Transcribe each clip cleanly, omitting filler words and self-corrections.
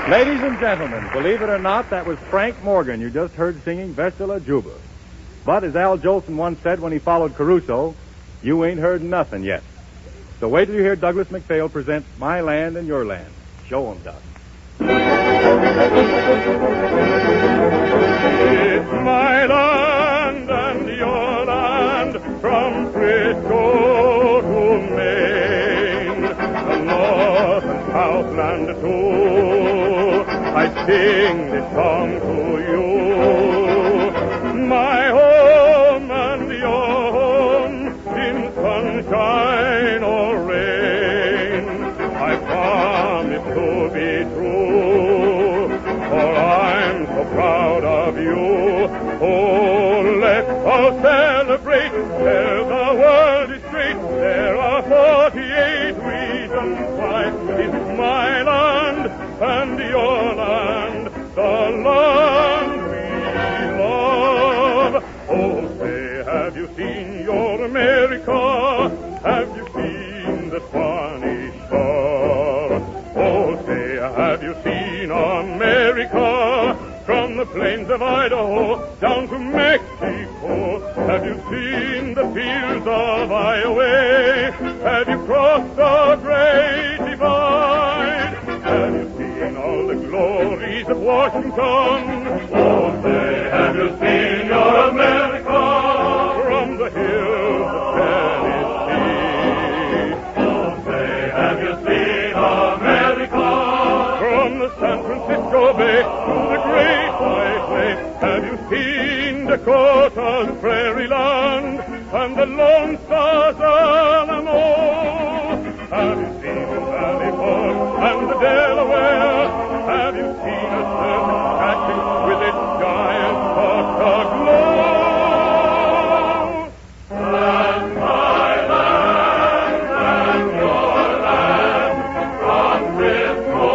Ladies and gentlemen, believe it or not, that was Frank Morgan you just heard singing Vesta La Juba. But as Al Jolson once said when he followed Caruso, you ain't heard nothing yet. So wait till you hear Douglas McPhail present My Land and Your Land. Show 'em, Doc. It's my land and your land from Frisco to Maine, the North and Southland too. I sing this song to you. My home and your home in sunshine or rain. I promise to be true, for I'm so proud of you. Oh, let's all celebrate. Tell the world is great. There are 48 reasons why it's my land and your land, the land we love. Oh, say, have you seen your America? Have you seen the Spanish shore? Oh, say, have you seen America? From the plains of Idaho down to Mexico. Have you seen the fields of Iowa? Have you crossed the great divide? Have you seen all the glories of Washington? Oh, say, have you seen your America? From the hills of Tennessee. Oh, say, have you seen America? From the San Francisco Bay to the Great White Lake. Have you seen Dakota's prairie land and the Lone Star's Alamo? Have you seen the Valley Forge and the Delaware? Have you seen a certain statue with its giant pot aglow? That's my land and your land from Frisco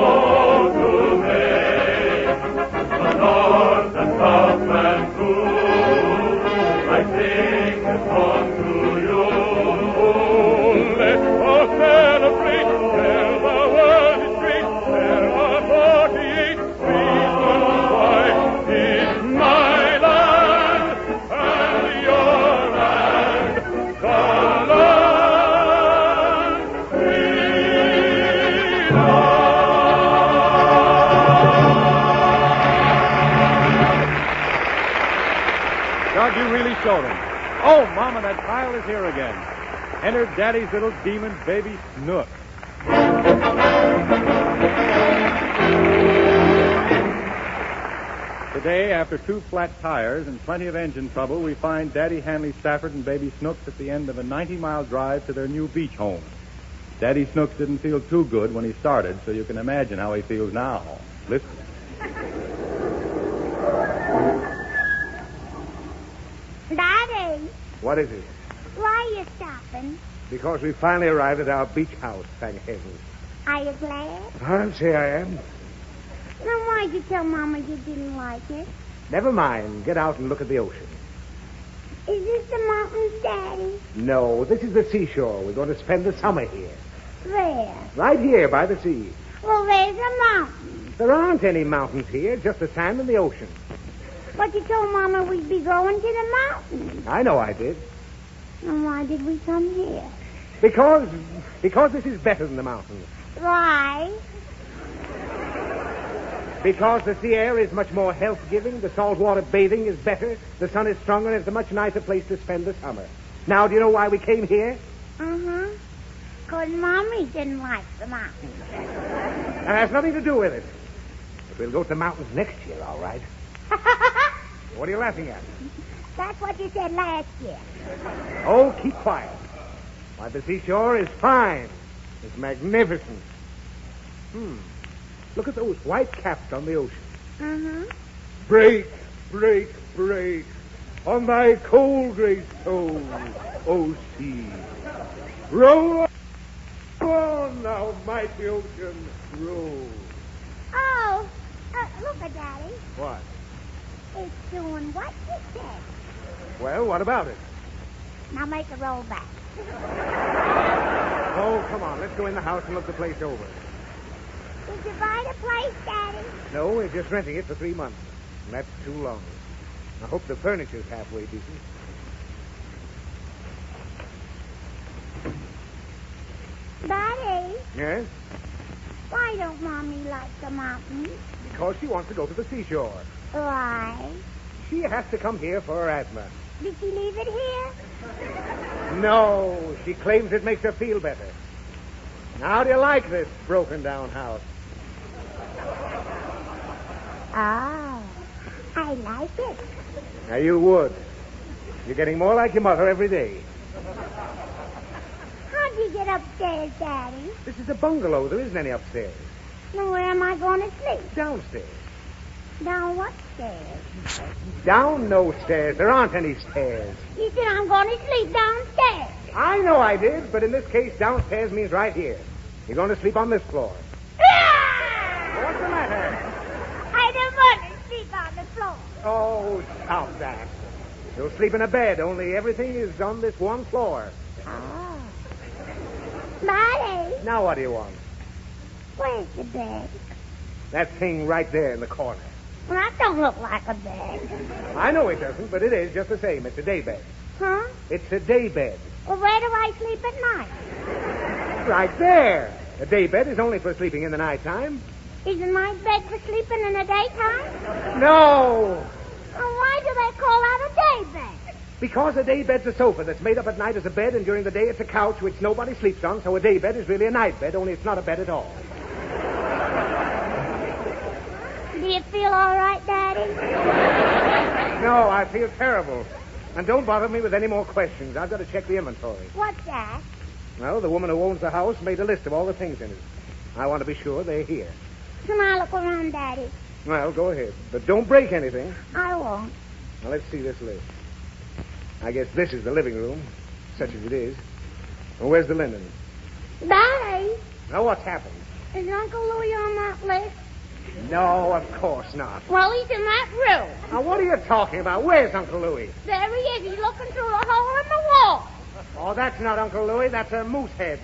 to Maine, the North and South and too. I sing this song to you. Let's all celebrate. Tell the world is great. There are 48 reasons why it's my land and your land, the land we love. Doug, you really showed him. Oh, Mama, that pile is here again. Enter Daddy's little demon baby Snook. Today, after 2 flat tires and plenty of engine trouble, we find Daddy Hanley, Stafford, and baby Snooks at the end of a 90-mile drive to their new beach home. Daddy Snooks didn't feel too good when he started, so you can imagine how he feels now. Listen. Daddy, What is it? why are you stopping? Because we finally arrived at our beach house, thank heaven. Are you glad? I'll say I am. Then why'd you tell Mama you didn't like it? Never mind. Get out and look at the ocean. Is this the mountains, Daddy? No, this is the seashore. We're going to spend the summer here. Where? Right here by the sea. Well, there's a mountain. There aren't any mountains here, just the sand and the ocean. But you told Mama we'd be going to the mountain. I know I did. Then why did we come here? Because this is better than the mountains. Why? Because the sea air is much more health-giving, the saltwater bathing is better, the sun is stronger, and it's a much nicer place to spend the summer. Now, do you know why we came here? Uh-huh. Because Mommy didn't like the mountains. That has nothing to do with it. But we'll go to the mountains next year, all right. What are you laughing at? That's what you said last year. Oh, keep quiet. Why, the seashore is fine. It's magnificent. Look at those white caps on the ocean. Uh-huh. Break, break, break on thy cold gray toe, O sea. Roll on, thou mighty ocean, roll. Oh, look at Daddy. What? It's doing what you said. Well, what about it? Now make a roll back. Oh, come on. Let's go in the house and look the place over. Did you buy the place, Daddy? No, we're just renting it for 3 months. And that's too long. I hope the furniture's halfway decent. Daddy, Yes? why don't Mommy like the mountains? Because she wants to go to the seashore. Why? She has to come here for her asthma. Did she leave it here? No, she claims it makes her feel better. How do you like this broken-down house? Oh, I like it. Now, you would. You're getting more like your mother every day. How'd you get upstairs, Daddy? This is a bungalow. There isn't any upstairs. Then where am I going to sleep? Downstairs. Down what stairs? Down no stairs. There aren't any stairs. You said I'm going to sleep downstairs. I know I did, but in this case, downstairs means right here. You're going to sleep on this floor. What's the matter? I don't want to sleep on the floor. Oh, stop that. You'll sleep in a bed, only everything is on this one floor. Oh. Daddy, Now what do you want? where's the bed? That thing right there in the corner. Well, that don't look like a bed. I know it doesn't, but it is just the same. It's a day bed. Huh? It's a day bed. Well, where do I sleep at night? Right there. A day bed is only for sleeping in the nighttime. Isn't my bed for sleeping in the daytime? No. Well, why do they call that a day bed? Because a day bed's a sofa that's made up at night as a bed, and during the day it's a couch which nobody sleeps on, so a day bed is really a night bed, only it's not a bed at all. Do you feel all right, Daddy? No, I feel terrible. And don't bother me with any more questions. I've got to check the inventory. What's that? Well, the woman who owns the house made a list of all the things in it. I want to be sure they're here. Can I look around, Daddy? Well, go ahead. But don't break anything. I won't. Now, let's see this list. I guess this is the living room, such as it is. Well, where's the linen? Daddy, Now, what's happened? is Uncle Louie on that list? No, of course not. Well, he's in that room. Now, what are you talking about? Where's Uncle Louie? There he is. He's looking through the hole in the wall. Oh, that's not Uncle Louie. That's a moose head.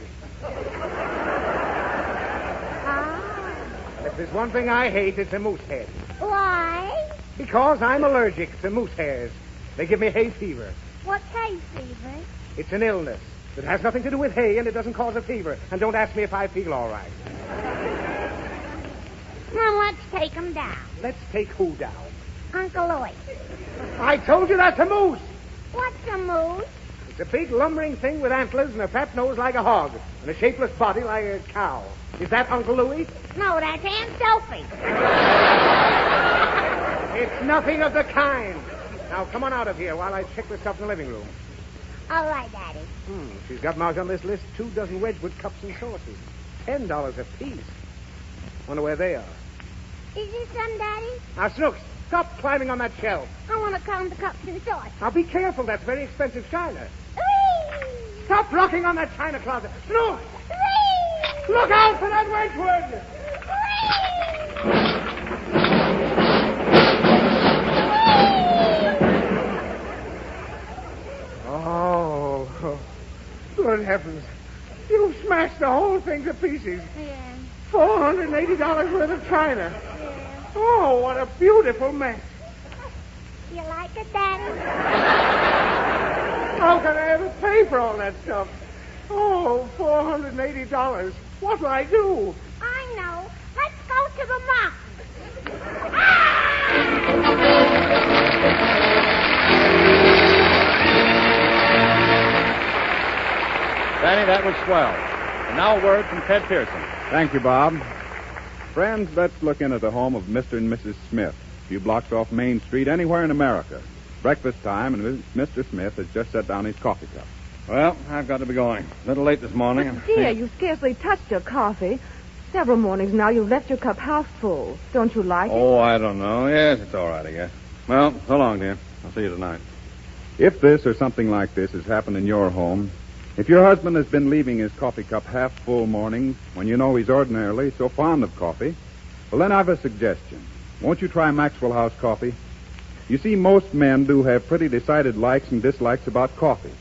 Ah. If there's one thing I hate, it's a moose head. Why? Because I'm allergic to moose hairs. They give me hay fever. What's hay fever? It's an illness. It has nothing to do with hay, and it doesn't cause a fever. And don't ask me if I feel all right. Well, let's take him down. Let's take who down? Uncle Louie. I told you that's a moose. What's a moose? It's a big lumbering thing with antlers and a fat nose like a hog and a shapeless body like a cow. Is that Uncle Louie? No, that's Aunt Sophie. It's nothing of the kind. Now, come on out of here while I check the stuff in the living room. All right, Daddy. She's got marked on this list 2 dozen Wedgwood cups and saucers. $10 apiece. Wonder where they are. Is this some, Daddy? Now, Snooks, stop climbing on that shelf. I want to count the cups and saucers. Now, be careful. That's very expensive china. Whee! Stop rocking on that china closet. Snooks, Whee! look out for that Wedgwood. Oh, good heavens. You smashed the whole thing to pieces. Yeah. $480 worth of china. Yeah. Oh, what a beautiful mess. You like it, Daddy? How can I ever pay for all that stuff? Oh, $480. What'll I do? I know. Let's go to the mountains. Fanny, that was swell. And now a word from Ted Pearson. Thank you, Bob. Friends, let's look in at the home of Mr. and Mrs. Smith, a few blocks off Main Street, anywhere in America. Breakfast time, and Mr. Smith has just set down his coffee cup. Well, I've got to be going. A little late this morning. Dear, you scarcely touched your coffee. Several mornings now you've left your cup half full. Don't you like it? Oh, I don't know. Yes, it's all right, I guess. Well, so long, dear. I'll see you tonight. If this or something like this has happened in your home, if your husband has been leaving his coffee cup half full mornings when you know he's ordinarily so fond of coffee, well, then I've a suggestion. Won't you try Maxwell House coffee? You see, most men do have pretty decided likes and dislikes about coffee.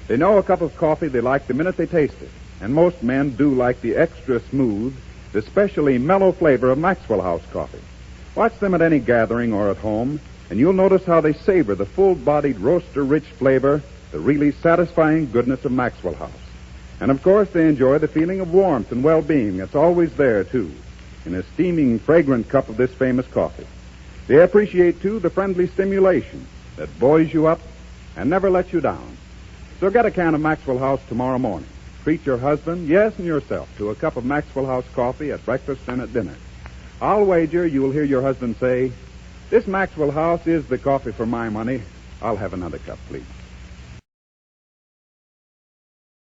They know a cup of coffee they like the minute they taste it. And most men do like the extra smooth, the specially mellow flavor of Maxwell House coffee. Watch them at any gathering or at home, and you'll notice how they savor the full-bodied, roaster-rich flavor, the really satisfying goodness of Maxwell House. And, of course, they enjoy the feeling of warmth and well-being that's always there, too, in a steaming, fragrant cup of this famous coffee. They appreciate, too, the friendly stimulation that buoys you up and never lets you down. So get a can of Maxwell House tomorrow morning. Treat your husband, yes, and yourself, to a cup of Maxwell House coffee at breakfast and at dinner. I'll wager you'll hear your husband say, "This Maxwell House is the coffee for my money. I'll have another cup, please."